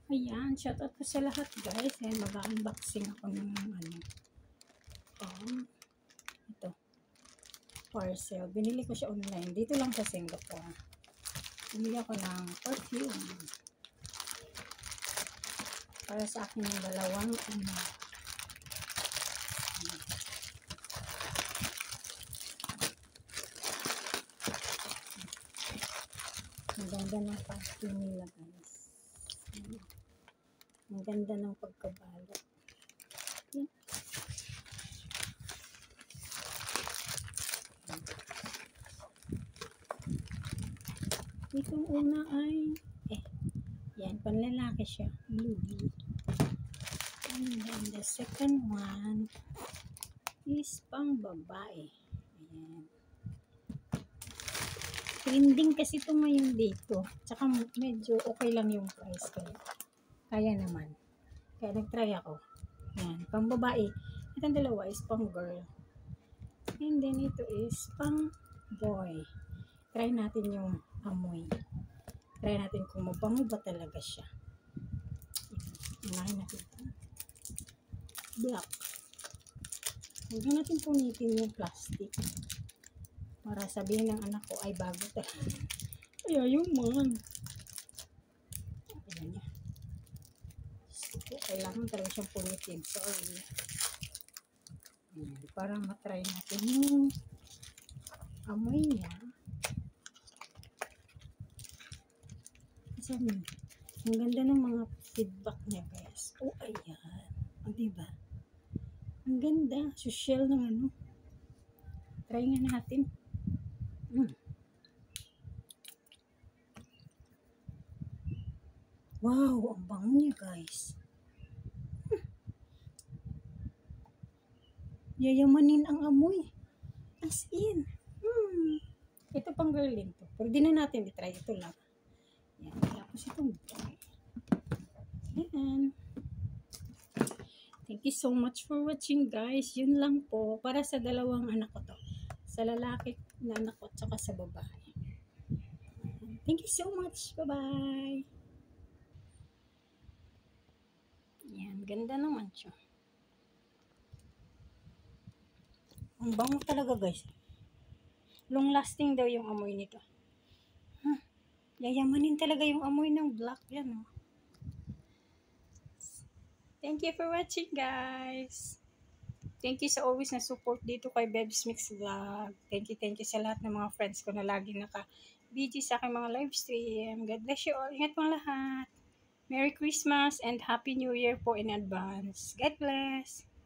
Ayan, shoutout po sa lahat guys. Ayan, mag-unboxing ako ng ito, parcel. Binili ko siya online. Dito lang sa Singapore. Bumili ako ng perfume. Para sa akin yung dalawang ang ganda ng perfume nila guys. Ang ganda ng pagkabalot. Itong una ay yan, panlalaki siya, blue. And then the second one is pang babae. Ayan. Trending kasi ito ngayon dito. Tsaka medyo okay lang yung price kaya naman. Kaya nag-try ako. Yan, pang babae. Itong dalawa is pang girl. And then ito is pang boy. Try natin yung amoy. Try natin kung mabango ba talaga siya. Unahin natin ito. Black. Huwag natin punitin yung plastic. Para sabihin ng anak ko ay bago talaga. Ay, ayaw man. Ayan niya. So, kailangan talaga siyang punitin. Sorry. Ayan, para matry natin yung amoy niya. Kasi ang ganda ng mga feedback niya guys. Oh, ayan. O, diba? Ang ganda. Social ng Try nga natin. Wow, ang bango niya guys. Yayamanin ang amoy. As in. Ito pang girl din to. Pero di na natin i-try. Ito lang. Yan. Tapos itong boy. Ayan. Thank you so much for watching guys. Yun lang po. Para sa dalawang anak ko to. Sa lalaki na anak ko at saka sa babae. Thank you so much. Bye-bye. Yan. Ganda naman siya. Ang bango talaga guys. Long lasting daw yung amoy nito. Yayamanin talaga yung amoy ng black yan. Thank you for watching guys. Thank you sa always na support dito kay Bebs Mix Vlog. Thank you sa lahat ng mga friends ko na lagi naka-busy sa aking mga live stream. God bless you all. Ingat po lahat. Merry Christmas and Happy New Year po in advance. God bless.